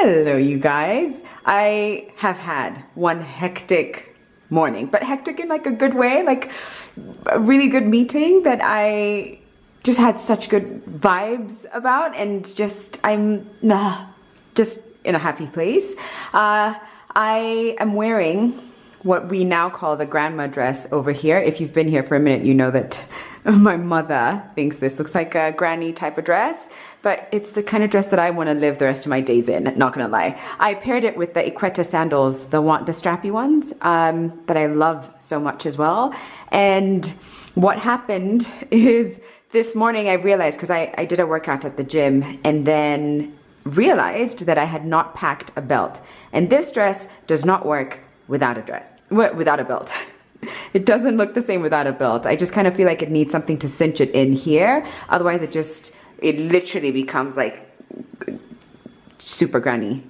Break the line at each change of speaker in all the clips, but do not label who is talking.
Hello, you guys. I have had one hectic morning, but hectic in like a good way, like a really good meeting that I just had such good vibes about, and just I'm just in a happy place. I am wearing what we now call the grandma dress over here. If you've been here for a minute, you know that my mother thinks this looks like a granny type of dress, but it's the kind of dress that I want to live the rest of my days in, not gonna lie. I paired it with the equator sandals, the strappy ones, that I love so much as well. And what happened is this morning I realized, because I did a workout at the gym and then realized that I had not packed a belt. And this dress does not work without a belt. It doesn't look the same without a belt. I just kind of feel like it needs something to cinch it in here. Otherwise it literally becomes like super granny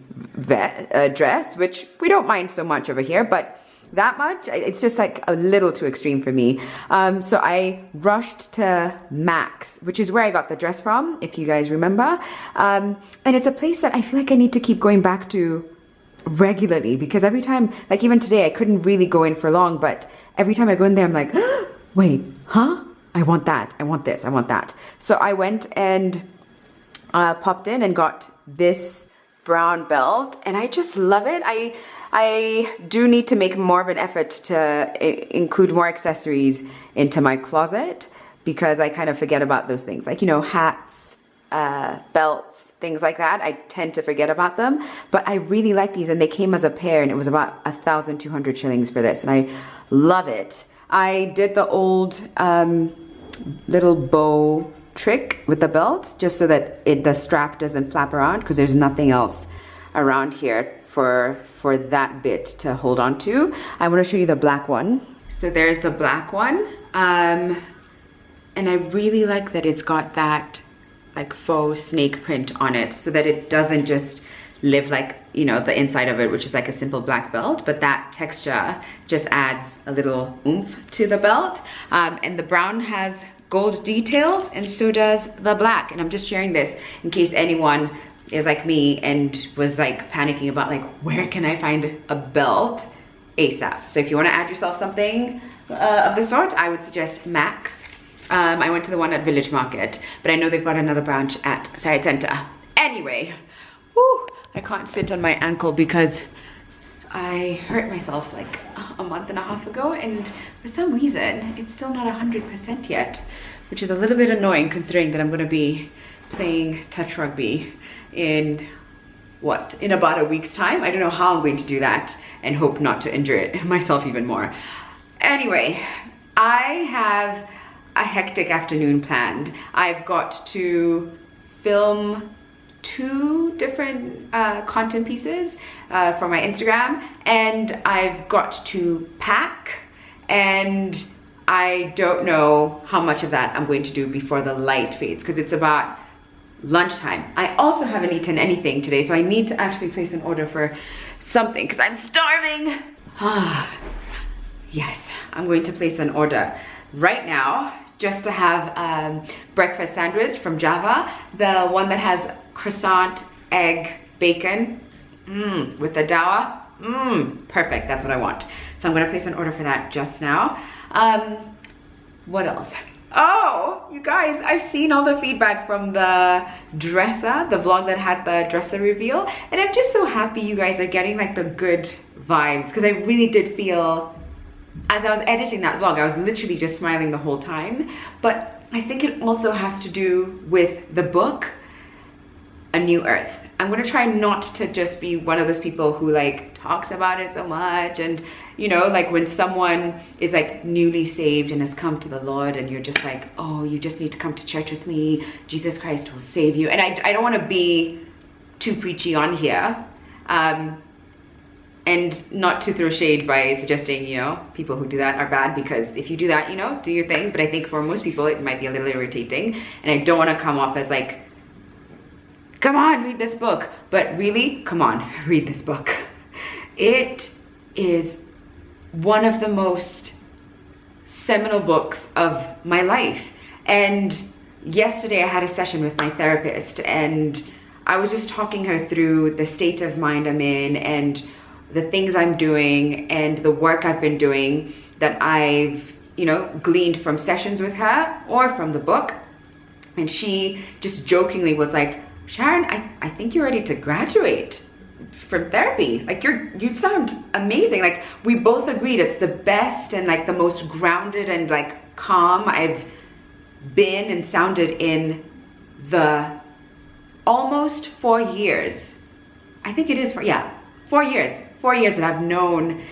dress, which we don't mind so much over here, but that much, it's just like a little too extreme for me. So I rushed to Max, which is where I got the dress from, if you guys remember. And it's a place that I feel like I need to keep going back to regularly, because every time, like even today, I couldn't really go in for long, but every time I go in there, I'm like, wait, huh? I want that, I want this, I want that. So I went and popped in and got this brown belt, and I just love it. I do need to make more of an effort to include more accessories into my closet, because I kind of forget about those things, like, you know, hats, belts, things like that. I tend to forget about them, but I really like these, and they came as a pair, and it was about 1,200 shillings for this, and I love it. I did the old little bow trick with the belt, just so that the strap doesn't flap around, because there's nothing else around here for that bit to hold on to. I want to show you the black one. So there's the black one, and I really like that it's got that like faux snake print on it, so that it doesn't just live like, you know, the inside of it, which is like a simple black belt, but that texture just adds a little oomph to the belt. And the brown has gold details, and so does the black. And I'm just sharing this in case anyone is like me and was like panicking about like, where can I find a belt ASAP? So if you want to add yourself something of the sort, I would suggest Max. I went to the one at Village Market, but I know they've got another branch at Sarah Centre. Anyway, whew, I can't sit on my ankle because I hurt myself like a month and a half ago, and for some reason it's still not 100% yet, which is a little bit annoying considering that I'm going to be playing touch rugby in about a week's time. I don't know how I'm going to do that, and hope not to injure it myself even more. Anyway, I have a hectic afternoon planned. I've got to film 2 different content pieces for my Instagram, and I've got to pack, and I don't know how much of that I'm going to do before the light fades, because it's about lunchtime. I also haven't eaten anything today, so I need to actually place an order for something because I'm starving. Yes, I'm going to place an order right now just to have breakfast sandwich from Java, the one that has croissant, egg, bacon, with the dawa. Perfect, that's what I want. So I'm gonna place an order for that just now. What else? Oh, you guys, I've seen all the feedback from the dresser, the vlog that had the dresser reveal, and I'm just so happy you guys are getting like the good vibes, because I really did feel, as I was editing that vlog, I was literally just smiling the whole time. But I think it also has to do with the book, A New Earth. I'm gonna try not to just be one of those people who like talks about it so much, and you know, like when someone is like newly saved and has come to the Lord, and you're just like, oh, you just need to come to church with me, Jesus Christ will save you. And I don't want to be too preachy on here, and not to throw shade by suggesting, you know, people who do that are bad, because if you do that, you know, do your thing. But I think for most people it might be a little irritating, and I don't want to come off as like, come on, read this book. But really, come on, read this book. It is one of the most seminal books of my life. And yesterday I had a session with my therapist, and I was just talking her through the state of mind I'm in and the things I'm doing and the work I've been doing that I've, you know, gleaned from sessions with her or from the book. And she just jokingly was like, Sharon, I think you're ready to graduate from therapy. Like you sound amazing. Like we both agreed it's the best and like the most grounded and like calm I've been and sounded in the almost 4 years. I think it is 4 years. 4 years that I've known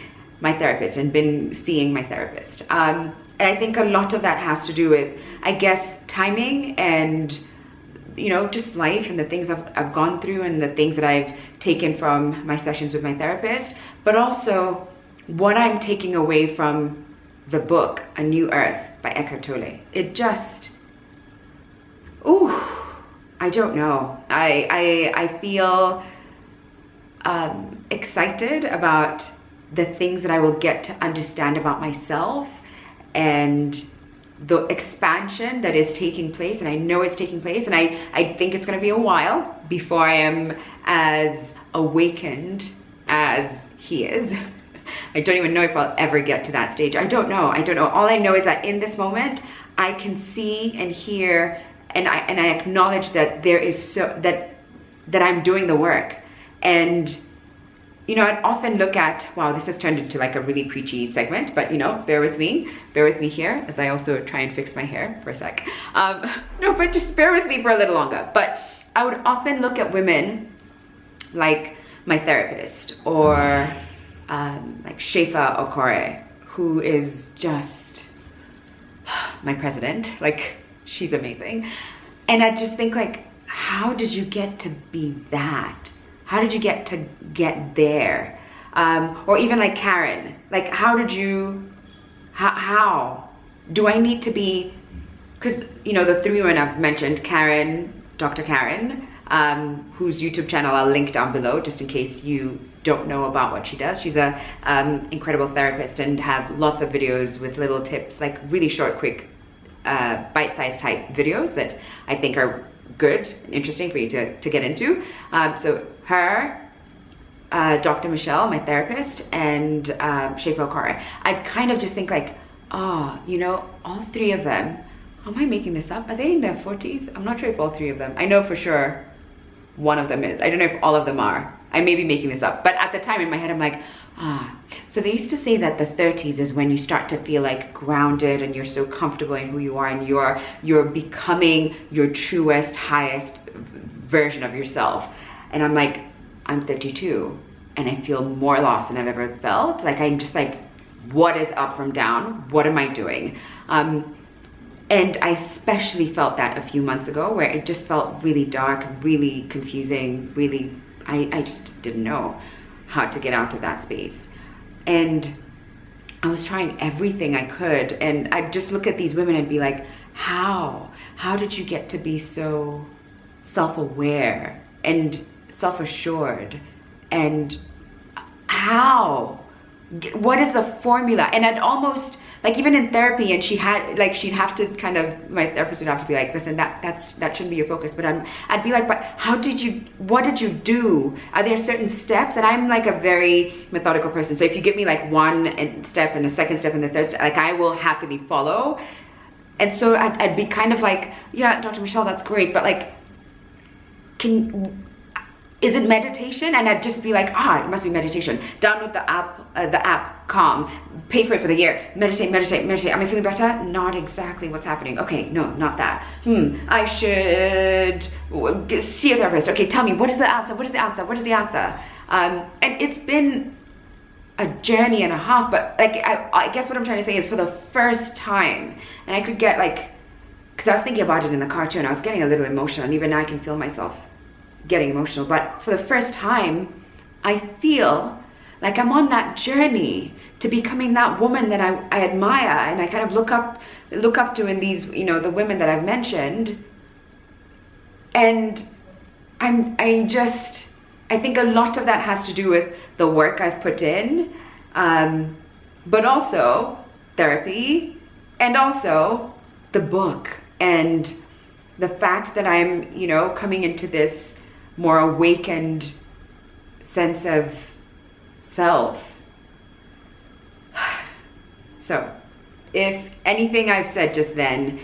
my therapist and been seeing my therapist. And I think a lot of that has to do with, I guess, timing and, you know, just life and the things I've gone through and the things that I've taken from my sessions with my therapist, but also what I'm taking away from the book, A New Earth by Eckhart Tolle. It just, ooh, I don't know. I feel excited about the things that I will get to understand about myself and the expansion that is taking place, and I know it's taking place, and I think it's going to be a while before I am as awakened as he is. I don't even know if I'll ever get to that stage. I don't know. All I know is that in this moment I can see and hear and I acknowledge that there is that I'm doing the work. And you know, I'd often look at, wow, this has turned into like a really preachy segment, but you know, bear with me here as I also try and fix my hair for a sec. No, but just bear with me for a little longer. But I would often look at women like my therapist or like Shefa Okore, who is just my president. Like, she's amazing. And I just think like, how did you get to be that? How did you get there? Or even like Karen, like how do I need to be, because you know, the 3 women I've mentioned, Karen, Dr. Karen, whose YouTube channel I'll link down below just in case you don't know about what she does. She's a incredible therapist and has lots of videos with little tips, like really short, quick, bite-sized type videos that I think are good and interesting for you to get into. So her, Dr. Michelle, my therapist, and Shefa Okare, I'd kind of just think like, oh, you know, all 3 of them, am I making this up? Are they in their 40s? I'm not sure if all 3 of them. I know for sure one of them is. I don't know if all of them are. I may be making this up. But at the time in my head, I'm like, so they used to say that the 30s is when you start to feel like grounded and you're so comfortable in who you are and you're becoming your truest, highest version of yourself. And I'm like, I'm 32 and I feel more lost than I've ever felt. Like, I'm just like, what is up from down? What am I doing? And I especially felt that a few months ago, where it just felt really dark, really confusing, really, I just didn't know how to get out of that space. And I was trying everything I could, and I'd just look at these women and be like, how did you get to be so self-aware and self-assured? And what is the formula? And I'd almost, like, even in therapy, and she'd have to kind of, my therapist would have to be like, listen, that shouldn't be your focus. But I'd be like, but what did you do? Are there certain steps? And I'm like a very methodical person. So if you give me like one step and the second step and the third step, like, I will happily follow. And so I'd be kind of like, yeah, Dr. Michelle, that's great, but like, is it meditation? And I'd just be like, it must be meditation. Download the app Calm, pay for it for the year. Meditate. Am I feeling better? Not exactly what's happening. Okay, no, not that. I should see a therapist. Okay, tell me, what is the answer? And it's been a journey and a half, but like, I guess what I'm trying to say is, for the first time, and I could get like, because I was thinking about it in the car too, and I was getting a little emotional, and even now I can feel myself getting emotional. But for the first time, I feel like I'm on that journey to becoming that woman that I admire and I kind of look up to in these, you know, the women that I've mentioned. And I think a lot of that has to do with the work I've put in, but also therapy, and also the book, and the fact that I'm, you know, coming into this more awakened sense of self. So, if anything I've said just then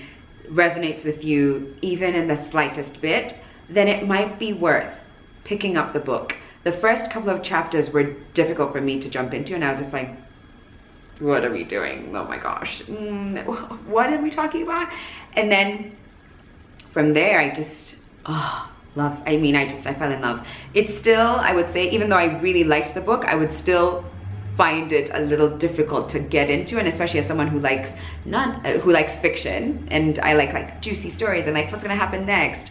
resonates with you, even in the slightest bit, then it might be worth picking up the book. The first couple of chapters were difficult for me to jump into, and I was just like, what are we doing? Oh my gosh, what are we talking about? And then from there, I just, I fell in love. It's still, I would say, even though I really liked the book, I would still find it a little difficult to get into, and especially as someone who likes fiction, and I like juicy stories and like what's gonna happen next.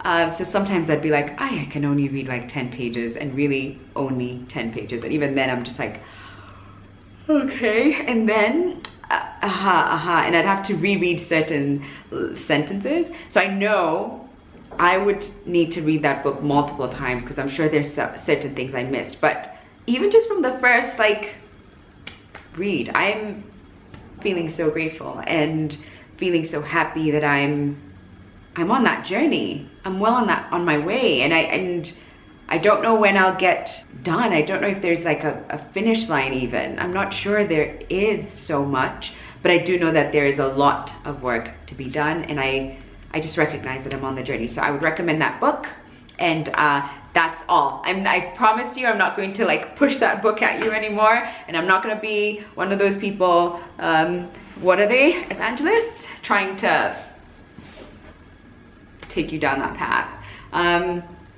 So sometimes I'd be like, I can only read like 10 pages, and really only 10 pages. And even then I'm just like, okay. And then, and I'd have to reread certain sentences. So I know I would need to read that book multiple times because I'm sure there's certain things I missed. But even just from the first read, I'm feeling so grateful and feeling so happy that I'm on that journey. I'm well on my way, and I don't know when I'll get done. I don't know if there's like a finish line even. I'm not sure there is so much, but I do know that there is a lot of work to be done, and I just recognize that I'm on the journey. So I would recommend that book, and that's all. I promise you I'm not going to like push that book at you anymore, and I'm not going to be one of those people, what are they, evangelists, trying to take you down that path.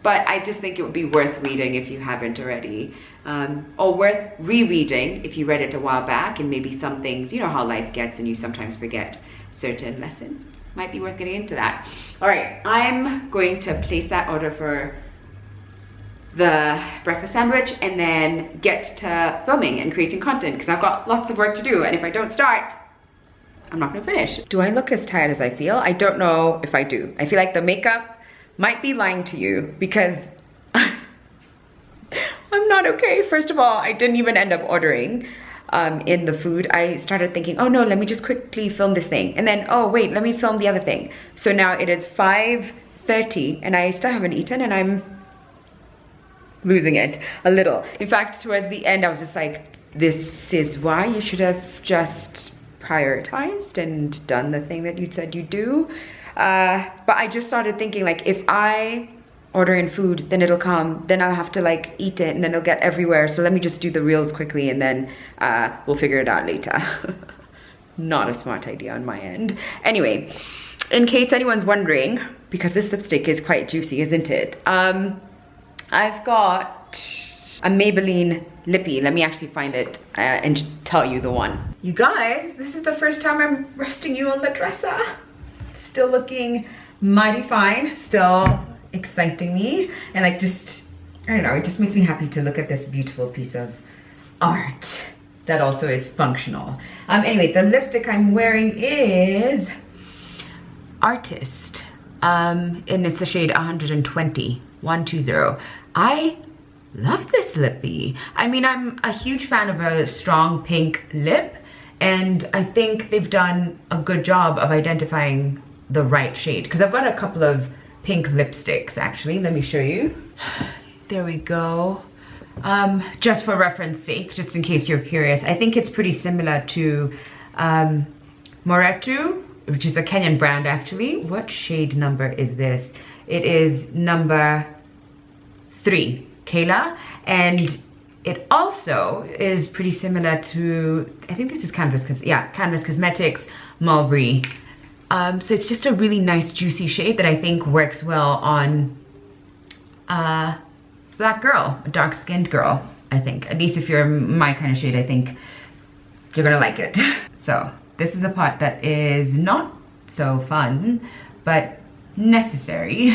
But I just think it would be worth reading if you haven't already, or worth rereading if you read it a while back, and maybe some things, you know how life gets and you sometimes forget certain lessons. Might be worth getting into that. All right, I'm going to place that order for the breakfast sandwich and then get to filming and creating content, because I've got lots of work to do, and if I don't start, I'm not gonna finish. Do I look as tired as I feel? I don't know if I do. I feel like the makeup might be lying to you, because I'm not okay. First of all, I didn't even end up ordering in the food. I started thinking, oh no, let me just quickly film this thing. And then, oh wait, let me film the other thing. So now it is 5:30 and I still haven't eaten, and I'm losing it a little. In fact, towards the end, I was just like, this is why you should have just prioritized and done the thing that you said you'd do. But I just started thinking, like, if I order in food, then it'll come, then I'll have to like eat it, and then it'll get everywhere. So let me just do the reels quickly, and then we'll figure it out later. Not a smart idea on my end. Anyway, in case anyone's wondering, because this lipstick is quite juicy, isn't it? I've got a Maybelline lippy. Let me actually find it and tell you the one. You guys, this is the first time I'm resting you on the dresser. Still looking mighty fine, still exciting me, and like just, I don't know, it just makes me happy to look at this beautiful piece of art that also is functional. Anyway, the lipstick I'm wearing is Artist, and it's the shade 120. I love this lippy. I mean, I'm a huge fan of a strong pink lip, and I think they've done a good job of identifying the right shade, because I've got a couple of pink lipsticks actually. Let me show you. There we go. Just for reference sake, just in case you're curious, I think it's pretty similar to Moretu, which is a Kenyan brand actually. What shade number is this? It is number 3, CAYLA, and it also is pretty similar to, I think this is Canvas Cosmetics Mulberry. So it's just a really nice juicy shade that I think works well on a black girl, a dark skinned girl, I think. At least if you're my kind of shade, I think you're gonna like it. So this is the part that is not so fun, but necessary.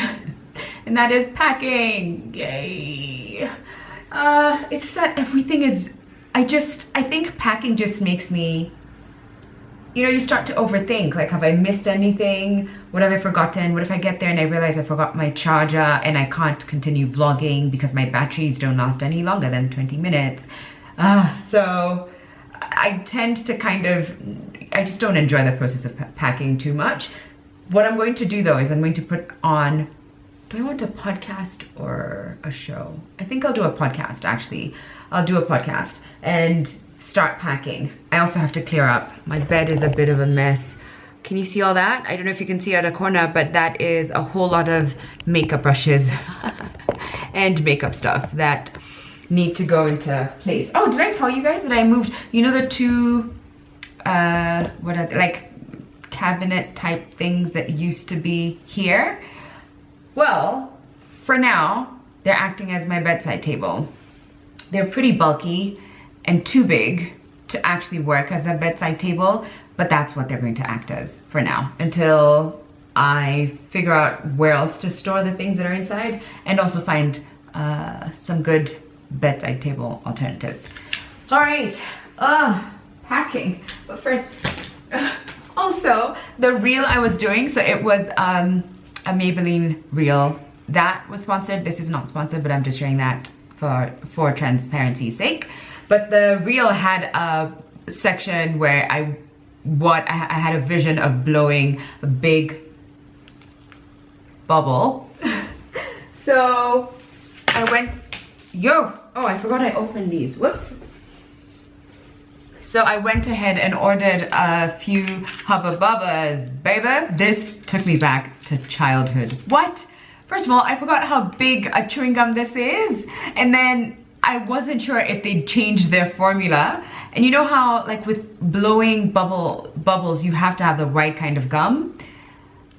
And that is packing, yay. It's just that everything is, I think packing just makes me, you know, you start to overthink, like, have I missed anything? What have I forgotten? What if I get there and I realize I forgot my charger and I can't continue vlogging because my batteries don't last any longer than 20 minutes? So I tend to kind of, I just don't enjoy the process of packing too much. What I'm going to do though is I'm going to put on do I want a podcast or a show? I think I'll do a podcast, actually. I'll do a podcast and start packing. I also have to clear up. My bed is a bit of a mess. Can you see all that? I don't know if you can see out of the corner, but that is a whole lot of makeup brushes and makeup stuff that need to go into place. Oh, did I tell you guys that I moved, you know, the two, what are they, like cabinet type things that used to be here? Well, for now, they're acting as my bedside table. They're pretty bulky and too big to actually work as a bedside table, but that's what they're going to act as for now, until I figure out where else to store the things that are inside and also find some good bedside table alternatives. All right, packing. But first, also the reel I was doing, so it was a Maybelline reel that was sponsored. This is not sponsored, but I'm just sharing that for transparency's sake. But the reel had a section where I had a vision of blowing a big bubble. So I went, I forgot I opened these, whoops. So I went ahead and ordered a few Hubba Bubbas, baby. This took me back to childhood. What? First of all, I forgot how big a chewing gum this is. And then I wasn't sure if they'd changed their formula. And you know how, like with blowing bubbles, you have to have the right kind of gum?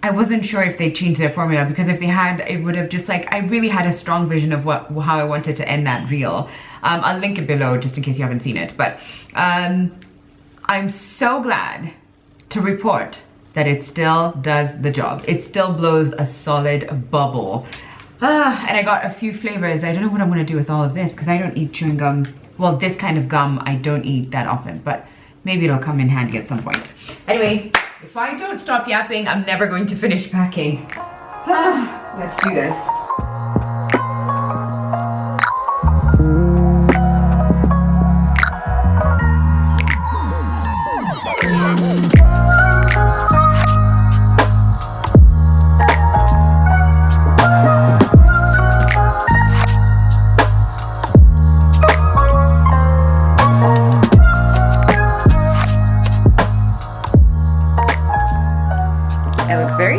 I wasn't sure if they changed their formula, because if they had, it would have just like, I really had a strong vision of how I wanted to end that reel. I'll link it below just in case you haven't seen it. But I'm so glad to report that it still does the job. It still blows a solid bubble. And I got a few flavors. I don't know what I'm gonna do with all of this, because I don't eat chewing gum. Well, this kind of gum I don't eat that often, but maybe it'll come in handy at some point. Anyway, if I don't stop yapping, I'm never going to finish packing. Let's do this.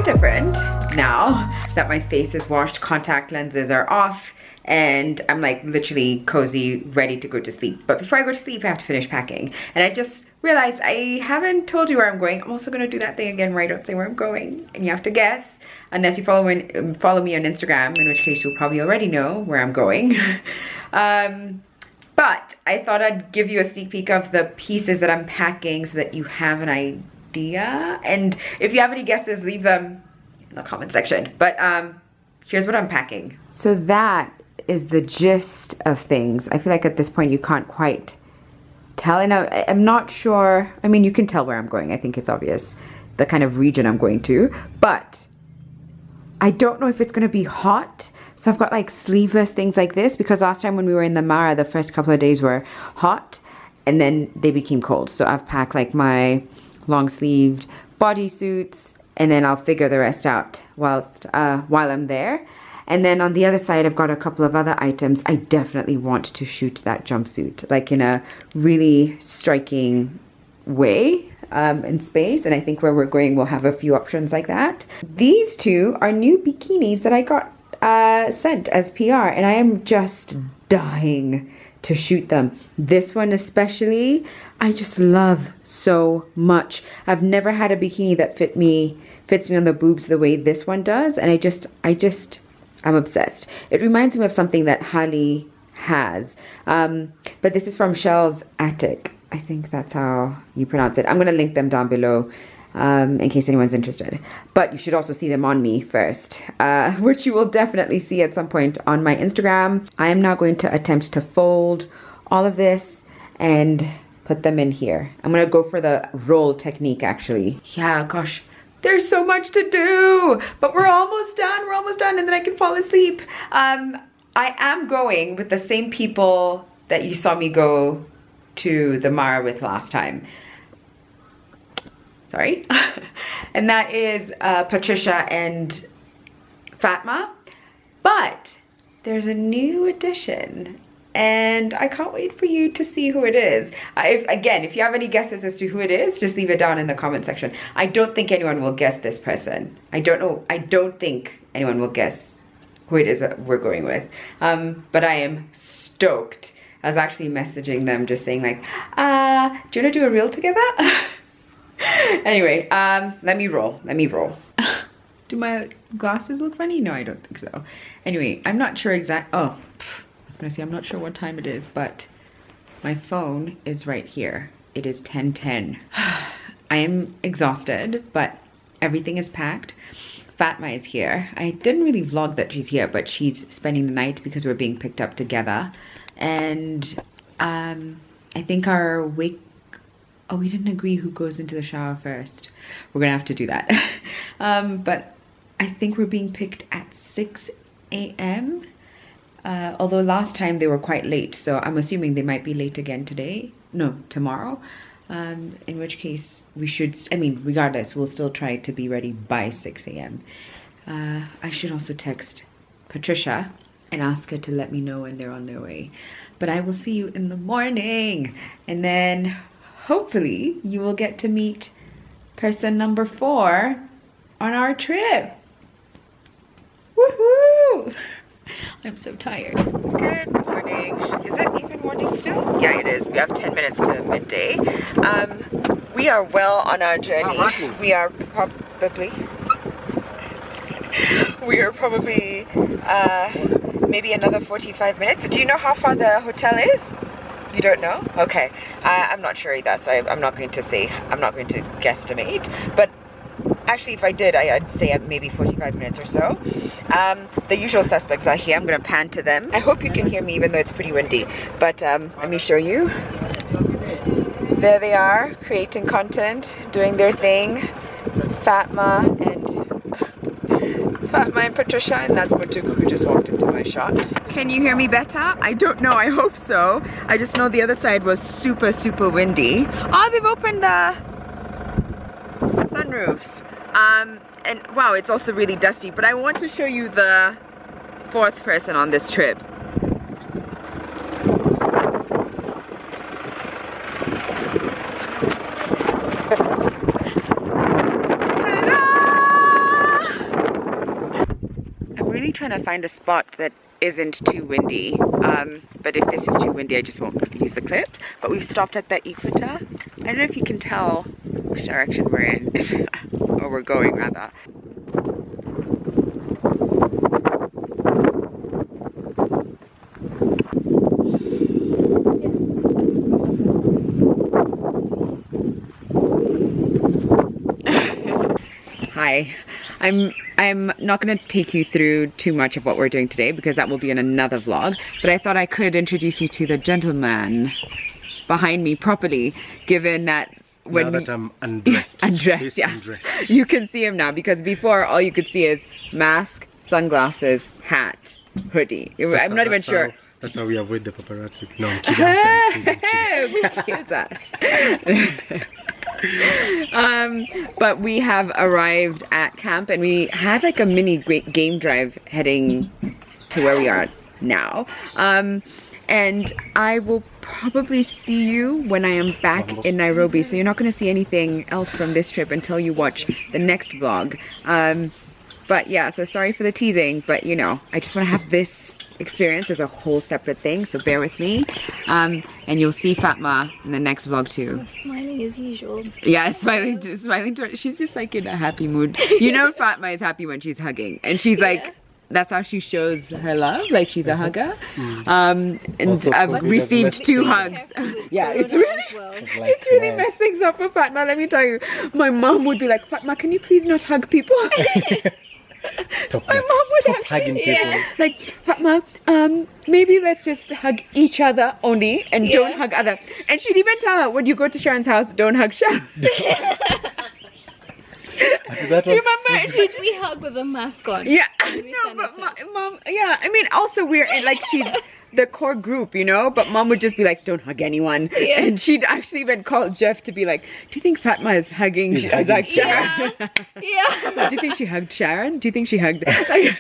Different now that my face is washed, contact lenses are off, and I'm like literally cozy, ready to go to sleep. But before I go to sleep, I have to finish packing. And I just realized I haven't told you where I'm going. I'm also gonna do that thing again where I don't say where I'm going, and you have to guess, unless you follow me on Instagram, in which case you'll probably already know where I'm going. But I thought I'd give you a sneak peek of the pieces that I'm packing so that you have an idea. And if you have any guesses, leave them in the comment section. But here's what I'm packing. So that is the gist of things. I feel like at this point you can't quite tell, and I'm not sure. I mean, you can tell where I'm going. I think it's obvious the kind of region I'm going to, but I don't know if it's going to be hot. So I've got like sleeveless things like this, because last time when we were in the Mara, the first couple of days were hot and then they became cold. So I've packed like my long-sleeved bodysuits, and then I'll figure the rest out while I'm there. And then on the other side, I've got a couple of other items. I definitely want to shoot that jumpsuit, like in a really striking way in space. And I think where we're going, we'll have a few options like that. These two are new bikinis that I got sent as PR, and I am just dying to shoot them. This one especially, I just love so much. I've never had a bikini that fits me on the boobs the way this one does, and I'm obsessed. It reminds me of something that Hali has, but this is from Shell's Attic. I think that's how you pronounce it. I'm gonna link them down below in case anyone's interested. But you should also see them on me first, which you will definitely see at some point on my Instagram. I am now going to attempt to fold all of this and put them in here. I'm gonna go for the roll technique, actually. Yeah, gosh, there's so much to do, but we're almost done, and then I can fall asleep. I am going with the same people that you saw me go to the Mara with last time. Sorry. And that is Patricia and Fatma. But there's a new addition, and I can't wait for you to see who it is. Again, if you have any guesses as to who it is, just leave it down in the comment section. I don't think anyone will guess this person. I don't think anyone will guess who it is that we're going with. But I am stoked. I was actually messaging them just saying like, do you want to do a reel together? Anyway, let me roll. Do my glasses look funny? No, I don't think so. Anyway, I'm not sure oh, I was gonna say I'm not sure what time it is, but my phone is right here. It is 10:10. I am exhausted, but everything is packed. Fatma is here. I didn't really vlog that she's here, but she's spending the night because we're being picked up together. And I think our wake, oh, we didn't agree who goes into the shower first. We're gonna have to do that. But I think we're being picked at 6 a.m. Although last time they were quite late, so I'm assuming they might be late again today. No, tomorrow. In which case we should, I mean, regardless, we'll still try to be ready by 6 a.m. I should also text Patricia and ask her to let me know when they're on their way. But I will see you in the morning, and then hopefully you will get to meet person number 4 on our trip. Woohoo! I'm so tired. Good morning. Is it even morning still? Yeah, it is. We have 10 minutes to midday. We are well on our journey. We are probably maybe another 45 minutes. Do you know how far the hotel is? You don't know? Okay. I'm not sure either, so I'm not going to say, I'm not going to guesstimate. But actually, if I did, I'd say maybe 45 minutes or so. The usual suspects are here. I'm going to pan to them. I hope you can hear me even though it's pretty windy. But let me show you. There they are, creating content, doing their thing. Fatma and Patricia, and that's Moretu who just walked into my shot. Can you hear me better? I don't know, I hope so. I just know the other side was super, super windy. Oh, they've opened the sunroof. And wow, it's also really dusty, but I want to show you the 4th person on this trip. Trying to find a spot that isn't too windy, but if this is too windy I just won't use the clips. But we've stopped at the equator. I don't know if you can tell which direction we're in or we're going rather. Hi. I'm not going to take you through too much of what we're doing today because that will be in another vlog, but I thought I could introduce you to the gentleman behind me properly, given that when
now that I'm undressed.
Undressed. You can see him now, because before all you could see is mask, sunglasses, hat, hoodie. I'm not even sure.
That's how we avoid the paparazzi. No, I'm kidding.
But we have arrived at camp, and we had like a mini game drive heading to where we are now. And I will probably see you when I am back in Nairobi, so you're not going to see anything else from this trip until you watch the next vlog. But yeah, so sorry for the teasing, but you know, I just want to have this experience as a whole separate thing, so bear with me. And you'll see Fatma in the next vlog too.
I'm smiling as usual.
Yeah, smiling to her. She's just like in a happy mood. You know, Fatma is happy when she's hugging, and she's like, that's how she shows her love, like she's a hugger. And also, I've received 2 hugs. Yeah, it's really messed things up for Fatma, let me tell you. My mom would be like, Fatma, can you please not hug people? My mom would
hugging people.
Like, Fatma, maybe let's just hug each other only and don't hug other. And she'd even tell her, when you go to Sharon's house, don't hug Sharon. Do you remember?
We hug with a mask on.
Yeah, no, but mom, yeah, I mean, also we're in, like, she's the core group, you know, but mom would just be like, don't hug anyone. Yeah. And she'd actually even call Jeff to be like, do you think Fatma is hugging Sharon?
Yeah.
Do you think she hugged Sharon? Do you think she hugged? Like,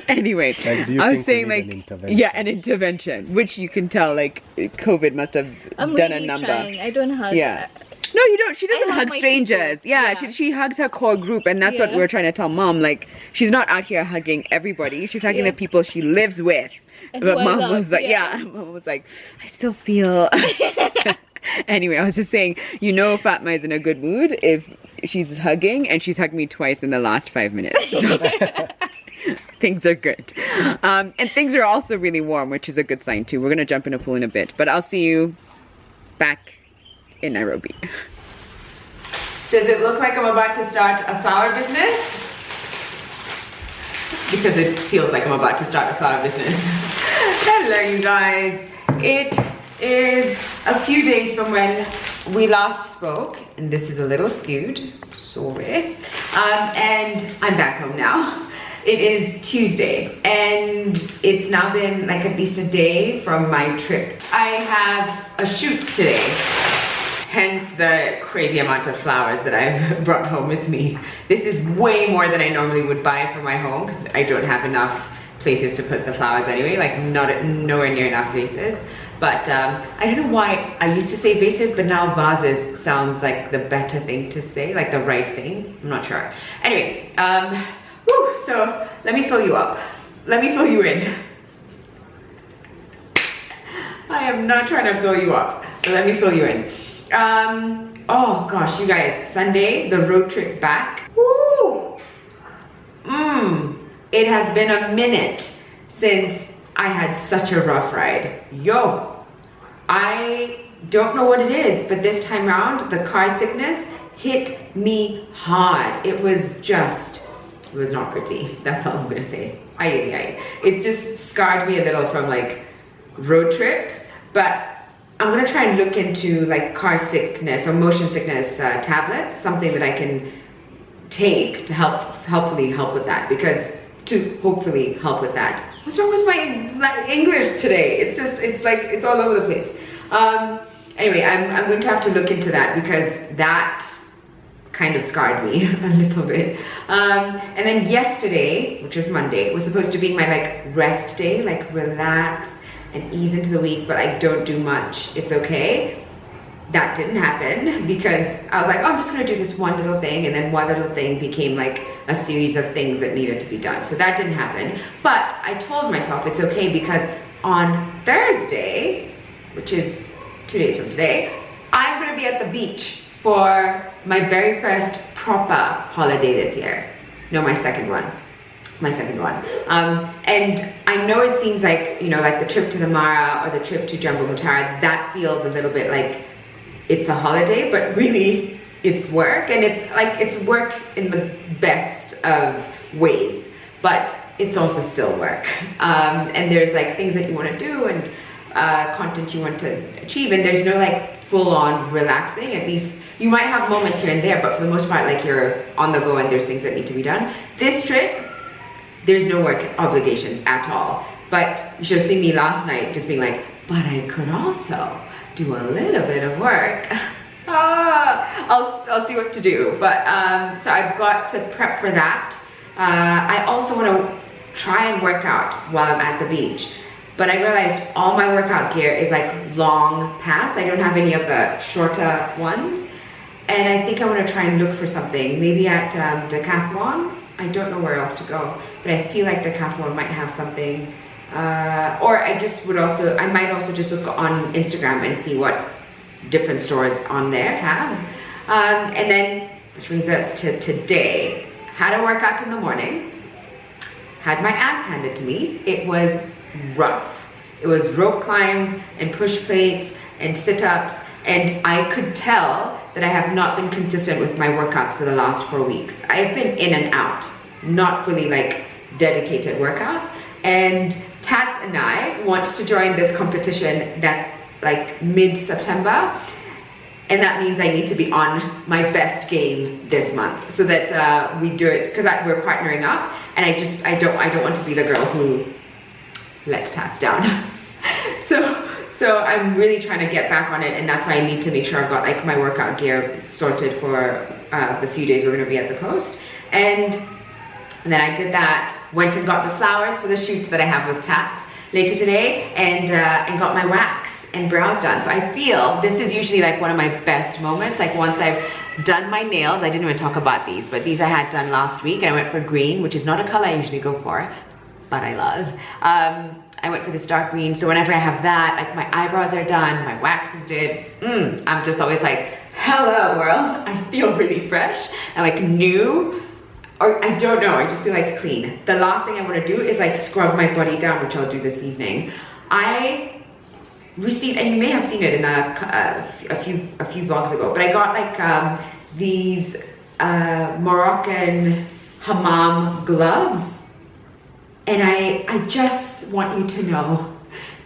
Anyway,
Like, do you
I was
think we
saying
need an
like,
intervention?
yeah, an intervention, which you can tell like COVID must have
I'm
done
really
a number.
trying. I don't hug.
Yeah. No, you don't. She doesn't
hug
hug
my
strangers.
people.
Yeah,
Yeah.
She hugs her core group, and that's what
Yeah.
we're trying to tell Mom. Like, she's not out here hugging everybody. She's hugging
Yeah.
the people she lives with.
And
But
who I
Mom
love,
was like,
yeah.
Mom was like, I still feel. Anyway, I was just saying, you know, Fatma is in a good mood if she's hugging, and she's hugged me twice in the last 5 minutes. So things are good. And things are also really warm, which is a good sign too. We're gonna jump in a pool in a bit, but I'll see you back in Nairobi. Does it look like I'm about to start a flower business? Because it feels like I'm about to start a flower business. Hello, you guys. It is a few days from when we last spoke, and this is a little skewed, sorry. And I'm back home now. It is Tuesday, and it's now been like at least a day from my trip. I have a shoot today, hence the crazy amount of flowers that I've brought home with me. This is way more than I normally would buy for my home because I don't have enough places to put the flowers anyway, like nowhere near enough vases. But I don't know why I used to say vases, but now vases sounds like the better thing to say, like the right thing. I'm not sure. Anyway, so let me fill you up. Let me fill you in. I am not trying to fill you up, but let me fill you in. Oh gosh, you guys, Sunday, the road trip back. Woo! It has been a minute since I had such a rough ride. Yo, I don't know what it is, but this time around, the car sickness hit me hard. It was not pretty. That's all I'm gonna say. It just scarred me a little from like road trips, but I'm gonna try and look into like car sickness or motion sickness tablets, something that I can take to hopefully help with that, What's wrong with my English today? It's all over the place. Anyway, I'm going to have to look into that because that kind of scarred me a little bit. And then yesterday, which was Monday, was supposed to be my like rest day, like relax and ease into the week, but I don't do much. It's okay. That didn't happen because I was like, oh, I'm just gonna do this one little thing, and then one little thing became like a series of things that needed to be done. So that didn't happen. But I told myself it's okay because on Thursday, which is 2 days from today, I'm gonna be at the beach for my very first proper holiday this year. No, my second one. And I know it seems like, you know, like the trip to the Mara or the trip to Jumbo Mutara, that feels a little bit like it's a holiday, but really it's work, and it's work in the best of ways, but it's also still work. And there's like things that you want to do and content you want to achieve, and there's no like full-on relaxing. At least you might have moments here and there, but for the most part, like you're on the go and there's things that need to be done. This trip, there's no work obligations at all. But you should have seen me last night just being like, but I could also do a little bit of work. I'll see what to do. But so I've got to prep for that. I also want to try and work out while I'm at the beach. But I realized all my workout gear is like long pads. I don't have any of the shorter ones. And I think I want to try and look for something, maybe at Decathlon. I don't know where else to go, but I feel like Decathlon might have something. Or I might also just look on Instagram and see what different stores on there have. And then, which brings us to today. Had a workout in the morning, had my ass handed to me. It was rough. It was rope climbs and push plates and sit-ups, and I could tell that I have not been consistent with my workouts for the last 4 weeks. I've been in and out, not fully like dedicated workouts. And Tats and I want to join this competition that's like mid-September, and that means I need to be on my best game this month so that we do it, because we're partnering up, and I don't want to be the girl who lets Tats down. So I'm really trying to get back on it, and that's why I need to make sure I've got like my workout gear sorted for the few days we're going to be at the coast. And then I did that. went and got the flowers for the shoots that I have with Tats later today, and got my wax and brows done. So I feel this is usually like one of my best moments. Like once I've done my nails, I didn't even talk about these, but these I had done last week, and I went for green, which is not a color I usually go for, but I love. I went for this dark green, so whenever I have that, like my eyebrows are done, my wax is did, I'm just always like, hello world. I feel really fresh and like new, or I don't know, I just feel like clean. The last thing I want to do is like scrub my body down, which I'll do this evening. I received, and you may have seen it in a few vlogs ago, but I got like these Moroccan Hammam gloves, and I just want you to know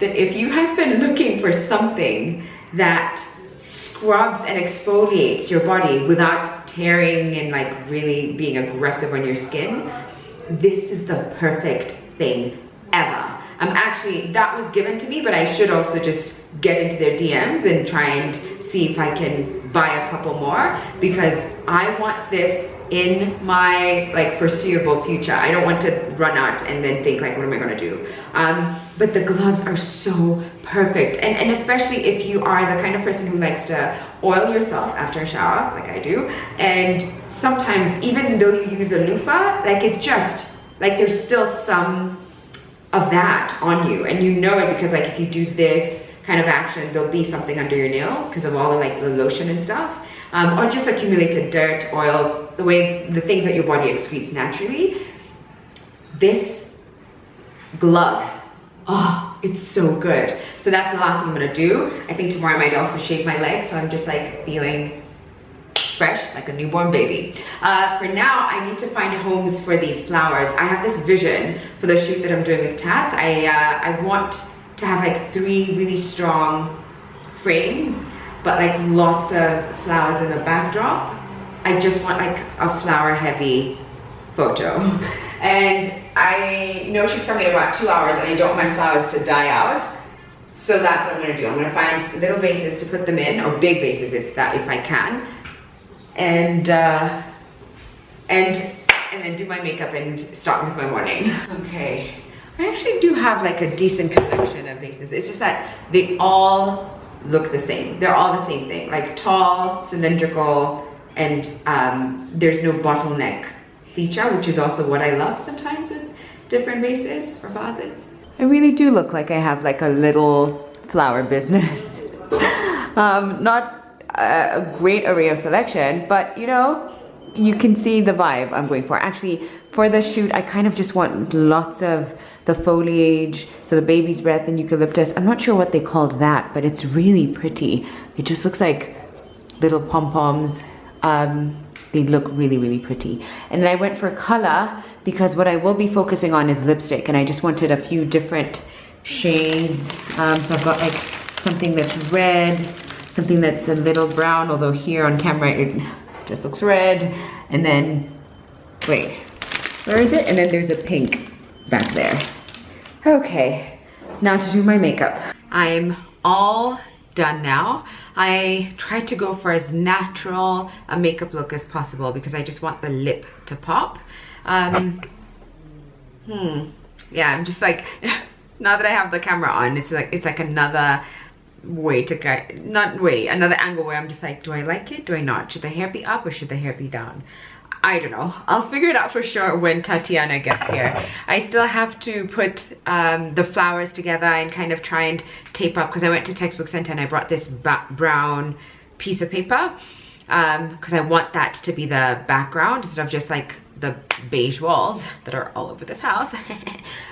that if you have been looking for something that scrubs and exfoliates your body without tearing and like really being aggressive on your skin, this is the perfect thing ever. Actually, that was given to me, but I should also just get into their DMs and try and see if I can buy a couple more, because I want this in my like foreseeable future. I don't want to run out and then think like, what am I gonna do? But the gloves are so perfect. And especially if you are the kind of person who likes to oil yourself after a shower, like I do. And sometimes even though you use a loofah, like it just, like there's still some of that on you. And you know it because like if you do this kind of action, there'll be something under your nails because of all the like the lotion and stuff. Or just accumulated dirt, oils, the things that your body excretes naturally. This glove, oh, it's so good. So that's the last thing I'm gonna do. I think tomorrow I might also shave my legs, so I'm just like feeling fresh, like a newborn baby. For now, I need to find homes for these flowers. I have this vision for the shoot that I'm doing with Tats. I want to have like 3 really strong frames, but like lots of flowers in the backdrop. I just want like a flower heavy photo. And I know she's coming in about 2 hours, and I don't want my flowers to die out. So that's what I'm gonna do. I'm gonna find little vases to put them in, or big vases if I can. And then do my makeup and start with my morning. Okay, I actually do have like a decent collection of vases. It's just that they all look the same. They're all the same thing, like tall, cylindrical, and there's no bottleneck feature, which is also what I love sometimes with different vases or vases. I really do look like I have like a little flower business. Not a great array of selection, but you know, you can see the vibe I'm going for. Actually, for the shoot, I kind of just want lots of the foliage, so the baby's breath and eucalyptus. I'm not sure what they called that, but it's really pretty. It just looks like little pom-poms. They look really, really pretty. And then I went for color because what I will be focusing on is lipstick, and I just wanted a few different shades. So I've got like something that's red, something that's a little brown, although here on camera it just looks red. And then, wait, where is it? And then there's a pink back there. Okay, now to do my makeup. I'm all done now. I tried to go for as natural a makeup look as possible because I just want the lip to pop. Yeah, I'm just like, now that I have the camera on, it's like another way to get, another angle where I'm just like, do I like it? Do I not? Should the hair be up or should the hair be down? I don't know. I'll figure it out for sure when Tatiana gets here. I still have to put the flowers together and kind of try and tape up, because I went to Textbook Center and I brought this brown piece of paper because I want that to be the background instead of just like the beige walls that are all over this house.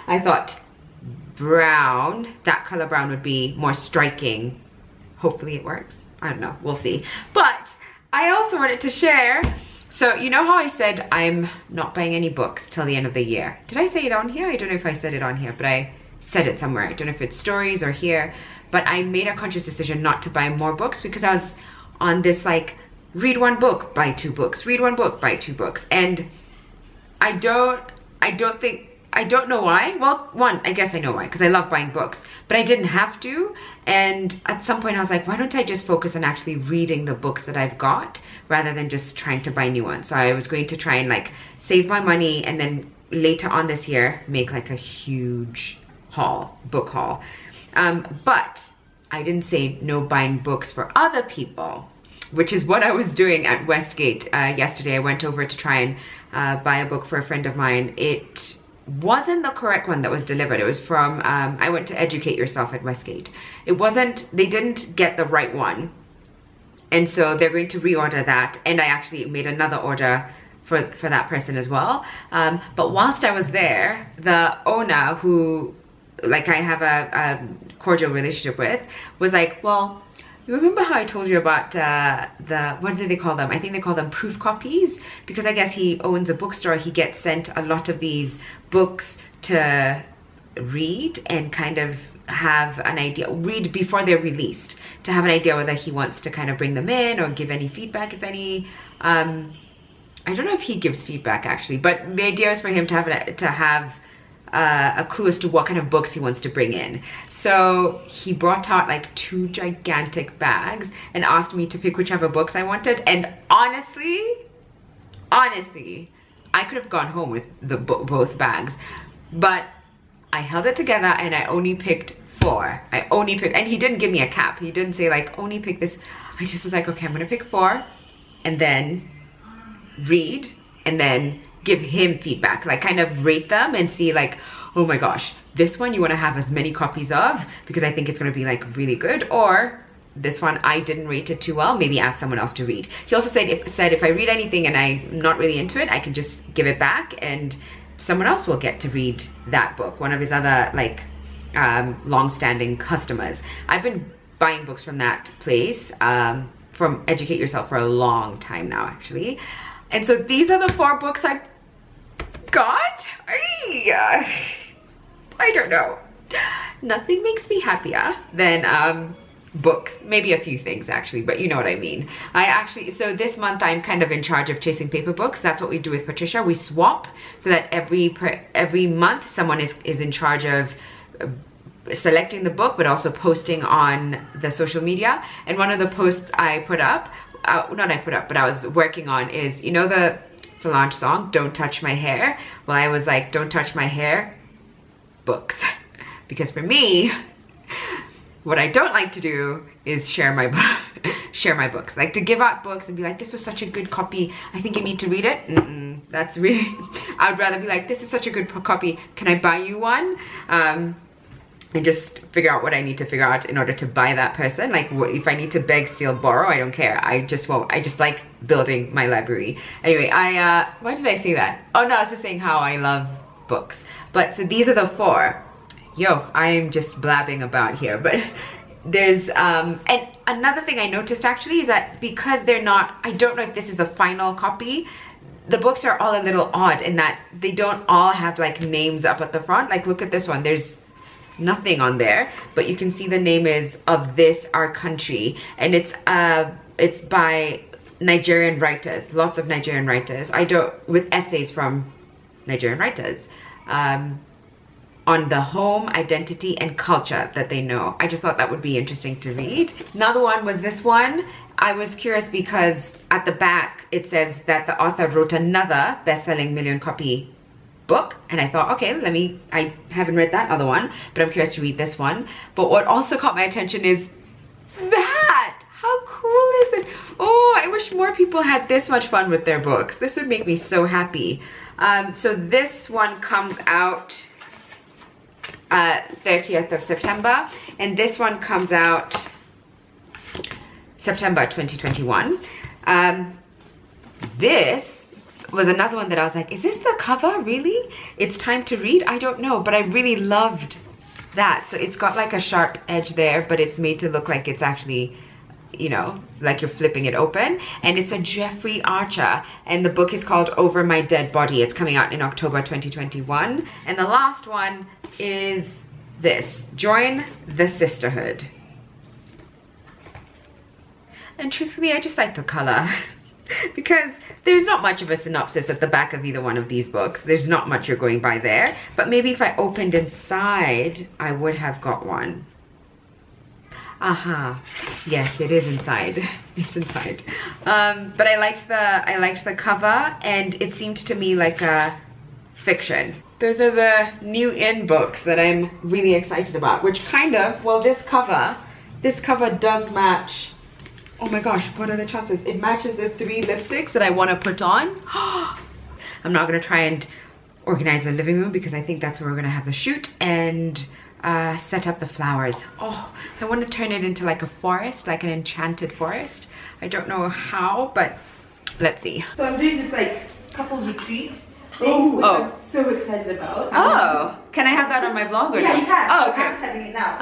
I thought brown, that color brown would be more striking. Hopefully it works. I don't know, we'll see. But I also wanted to share, so you know how I said I'm not buying any books till the end of the year? Did I say it on here? I don't know if I said it on here, but I said it somewhere. I don't know if it's stories or here, but I made a conscious decision not to buy more books because I was on this like, read 1 book, buy 2 books, read 1 book, buy 2 books. And I don't know why. Well, one, I guess I know why, because I love buying books, but I didn't have to. And at some point I was like, why don't I just focus on actually reading the books that I've got rather than just trying to buy new ones? So I was going to try and like save my money and then
later on this year make like a huge book haul. But I didn't say no buying books for other people, which is what I was doing at Westgate yesterday. I went over to try and buy a book for a friend of mine. It wasn't the correct one that was delivered. It was from, I went to Educate Yourself at Westgate. It wasn't, they didn't get the right one. And so they're going to reorder that. And I actually made another order for that person as well. But whilst I was there, the owner, who like I have a cordial relationship with, was like, well, you remember how I told you about what do they call them? I think they call them proof copies, because I guess he owns a bookstore. He gets sent a lot of these books to read and kind of have an idea, read before they're released, to have an idea whether he wants to kind of bring them in or give any feedback, if any. I don't know if he gives feedback actually, but the idea is for him to have a clue as to what kind of books he wants to bring in. So he brought out like 2 gigantic bags and asked me to pick whichever books I wanted. And honestly, I could have gone home with both bags, but I held it together and I only picked 4. And he didn't give me a cap. He didn't say like, only pick this. I just was like, okay, I'm gonna pick 4 and then read and then give him feedback, like kind of rate them and see like, oh my gosh, this one you want to have as many copies of because I think it's going to be like really good, or this one I didn't rate it too well, maybe ask someone else to read. He also said if I read anything and I'm not really into it, I can just give it back and someone else will get to read that book, one of his other like long-standing customers. I've been buying books from that place, from Educate Yourself, for a long time now actually. And so these are the 4 books I got. I don't know. Nothing makes me happier than books. Maybe a few things actually, but you know what I mean. So this month I'm kind of in charge of chasing paper books. That's what we do with Patricia. We swap so that every month someone is in charge of selecting the book, but also posting on the social media. And one of the posts I put up, but I was working on is, you know the Solange song, Don't Touch My Hair? Well, I was like, don't touch my hair, books. Because for me, what I don't like to do is share my books. Like to give out books and be like, this was such a good copy, I think you need to read it. That's really, I would rather be like, this is such a good copy, can I buy you one? And just figure out what I need to figure out in order to buy that person. Like if I need to beg, steal, borrow, I don't care. I just won't. I just like building my library. Anyway, why did I say that? Oh no, I was just saying how I love books. But so these are the 4. Yo, I'm just blabbing about here, but there's, and another thing I noticed actually is that because they're not, I don't know if this is the final copy, the books are all a little odd in that they don't all have like names up at the front. Like look at this one, there's nothing on there, but you can see the name is Of This Our Country, and it's by Nigerian writers, lots of Nigerian writers, with essays from Nigerian writers on the home, identity, and culture that they know. I just thought that would be interesting to read. Another one was this one. I was curious because at the back it says that the author wrote another best-selling million-copy book, and I thought, okay, I haven't read that other one, but I'm curious to read this one. But what also caught my attention is that. How cool is this? Oh, I wish more people had this much fun with their books. This would make me so happy. So this one comes out 30th of September, and this one comes out September 2021. This was another one that I was like, is this the cover really? It's Time to Read? I don't know, but I really loved that. So it's got like a sharp edge there, but it's made to look like it's actually, you know, like you're flipping it open. And it's a Jeffrey Archer, and the book is called Over My Dead Body. It's coming out in October 2021. And the last one is this, Join the Sisterhood. And truthfully, I just like the color because there's not much of a synopsis at the back of either one of these books. There's not much you're going by there, but maybe if I opened inside, I would have got one. Aha, yes, it is inside. It's inside. But I liked the cover, and it seemed to me like a fiction. Those are the new in books that I'm really excited about, which kind of, well, this cover does match. Oh my gosh, what are the chances? It matches the 3 lipsticks that I want to put on. I'm not going to try and organize the living room because I think that's where we're going to have the shoot, and set up the flowers. Oh, I want to turn it into like a forest, like an enchanted forest. I don't know how, but let's see.
So I'm doing this like couples retreat thing, which I'm so excited about.
Oh, can I have that on my vlog or
Yeah,
no?
you can.
Oh, okay.
I'm telling it now.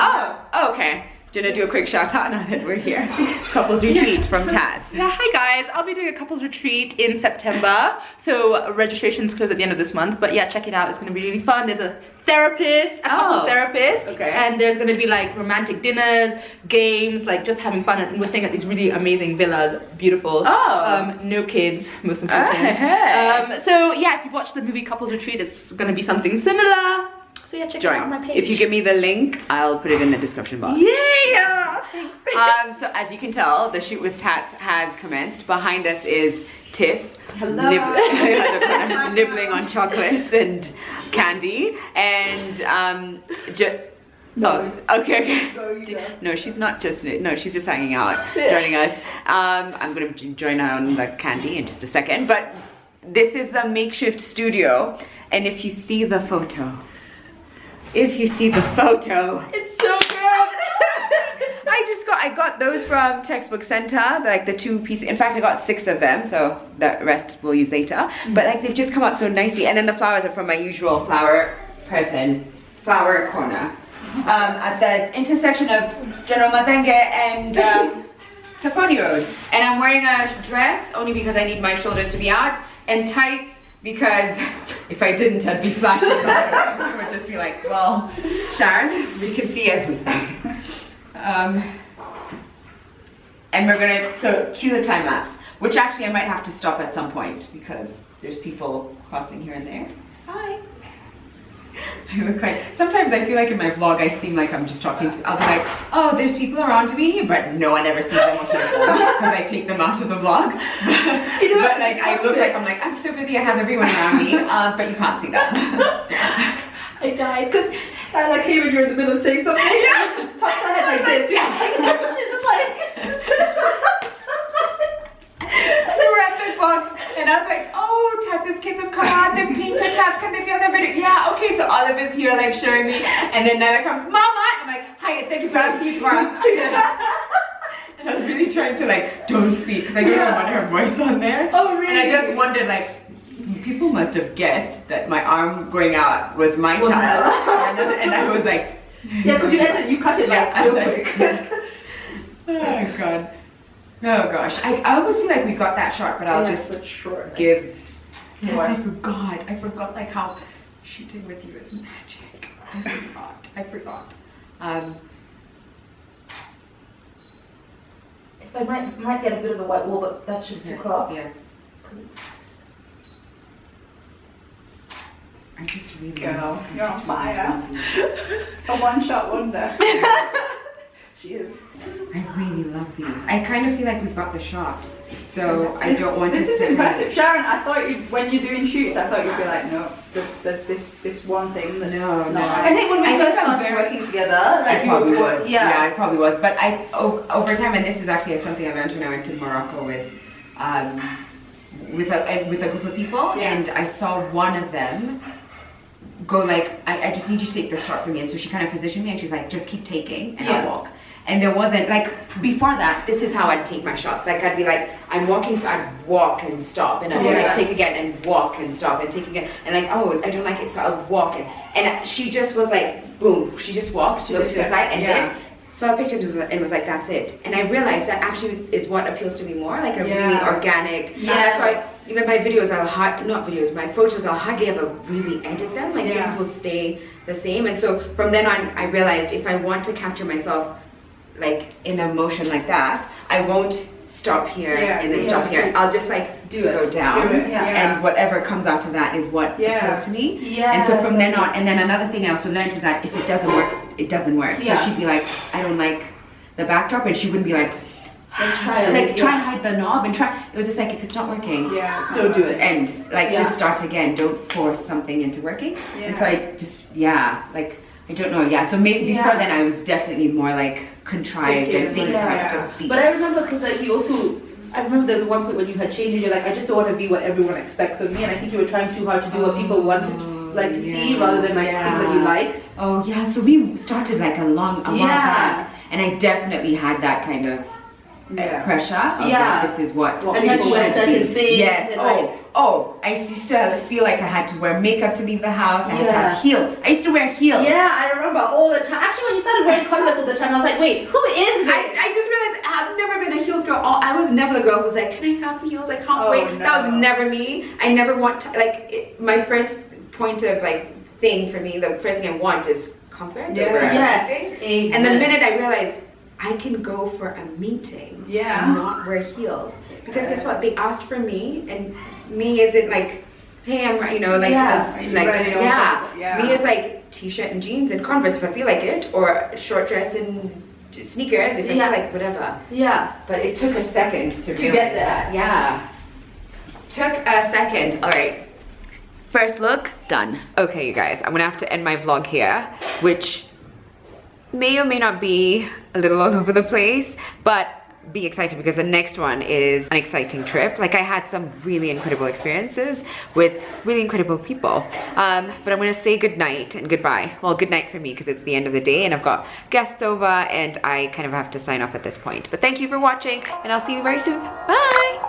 Oh, okay. Do you want to do a quick shout out now that we're here? Couples retreat from Tats.
Yeah, hi guys. I'll be doing a couples retreat in September. So registrations close at the end of this month. But yeah, check it out. It's going to be really fun. There's a therapist, a couples therapist.
Okay.
And there's going to be like romantic dinners, games, like just having fun. And we're staying at these really amazing villas. Beautiful.
Oh.
No kids, most important.
Hey.
So yeah, if you watch the movie Couples Retreat, it's going to be something similar. So yeah, check it out on my page.
If you give me the link, I'll put it in the description box.
Yeah! Thanks.
So as you can tell, the shoot with Tats has commenced. Behind us is Tiff.
Hello.
Nibbling on chocolates and candy. And okay. No, she's not just, no, she's just hanging out, joining us. I'm gonna join her on the candy in just a second. But this is the makeshift studio. And if you see the photo, it's so good. I got those from Textbook Center, like the 2 pieces. In fact, I got 6 of them, so the rest we'll use later. But like they've just come out so nicely. And then the flowers are from my usual flower corner. At the intersection of General Madenge and Taponi Road. And I'm wearing a dress only because I need my shoulders to be out, and tights because if I didn't, I'd be flashing. I would just be like, well, Sharon, we can see everything. And we're gonna, so cue the time lapse, which actually I might have to stop at some point because there's people crossing here and there. Hi. I look like, sometimes I feel like in my vlog I seem like I'm just talking to, I'll be like, oh, there's people around me, but no one ever sees them or hears them because I take them out of the vlog. But like, I look like, I'm like, I'm so busy, I have everyone around me, but you can't see them.
I died because I came and you're in the middle of saying something.
Yeah.
Tossed her head like this. Yeah. She's just like.
We were at the box and I was like, oh, Tats' kids have come out, they've painted Tats, can they be on the video? Yeah, okay, so Olive is here like showing me, and then Nana comes, Mama! I'm like, hi, thank you, but I'll see you tomorrow. And I was really trying to like, don't speak, because I didn't want her voice on there.
Oh, really?
And I just wondered like, people must have guessed that my arm going out was my child. And I was like,
yeah, because you cut it like real quick.
Oh god. Oh gosh. I almost feel like we got that shot, but I'll just give. I forgot like how shooting with you is magic. I forgot.
I might get a bit of a white wall, but that's just too crop.
Yeah. I just really
Girl, you're on fire. A one-shot wonder. She is.
I really love these. I kind of feel like we've got the shot, so I don't want
this
to.
This is impressive, Sharon. I thought when you're doing shoots, I thought you'd be like, no, this one thing. That's
No.
I think when we first started working together, like
I probably was.
Yeah,
I probably was. But over time, and this is actually something I learned when I went to Morocco with a group of people, and I saw one of them go like, I just need you to take this shot for me. And so she kind of positioned me, and she's like, just keep taking, and I'll walk. And there wasn't, like, before that, this is how I'd take my shots. Like, I'd be like, I'm walking, so I'd walk and stop. And I'd be like, take again, and walk and stop, and take again. And like, oh, I don't like it, so I'll walk. And she just was like, boom. She just walked, looked to the side, and did. So I picked it and was like, that's it. And I realized that actually is what appeals to me more, like a really organic. That's why even my videos, my photos, I'll hardly ever really edit them. Like, things will stay the same. And so from then on, I realized if I want to capture myself like in a motion like that, I won't stop here and then stop here. I'll just like go down, and whatever comes after that is what appeals to me. And so from then on, and then another thing I also learned is that if it doesn't work, it doesn't work. So she'd be like, I don't like the backdrop, and she wouldn't be like,
Let's try it.
Like try hide the knob and try. It was just like, if it's not working,
don't do it.
End. Like just start again. Don't force something into working. And so I just like I don't know. Yeah. So maybe before then I was definitely more like contrived and things had to be.
But I remember because like you also. I remember there was one point when you had changed it, you're like, I just don't want to be what everyone expects of me, and I think you were trying too hard to do what people wanted to see rather than like things that you liked.
Oh yeah, so we started like a while back, and I definitely had that kind of pressure of like, this is what
and you had to wear certain things.
Yes. I used to feel like I had to wear makeup to leave the house. I had to have heels. I used to wear heels.
Yeah, I remember all the time. Actually, when you started wearing Converse all the time, I was like, wait, who is this?
I just realized I've never been a heels girl. I was never the girl who was like, can I have heels? I can't wait.
No.
That was never me. I never want to, like, my first point of like thing for me, the first thing I want is comfort.
Yes.
And the minute I realized I can go for a meeting and not wear heels, because guess what? They asked for me, and me isn't like, hey, I'm like me is like t-shirt and jeans and Converse if I feel like it, or short dress and sneakers if I feel like whatever. But it took a second to
get there.
Took a second. All right. First look done. Okay, you guys, I'm gonna have to end my vlog here, which may or may not be a little all over the place, but be excited because the next one is an exciting trip. Like I had some really incredible experiences with really incredible people. But I'm gonna say good night and goodbye. Well, good night for me because it's the end of the day and I've got guests over and I kind of have to sign off at this point. But thank you for watching and I'll see you very soon. Bye.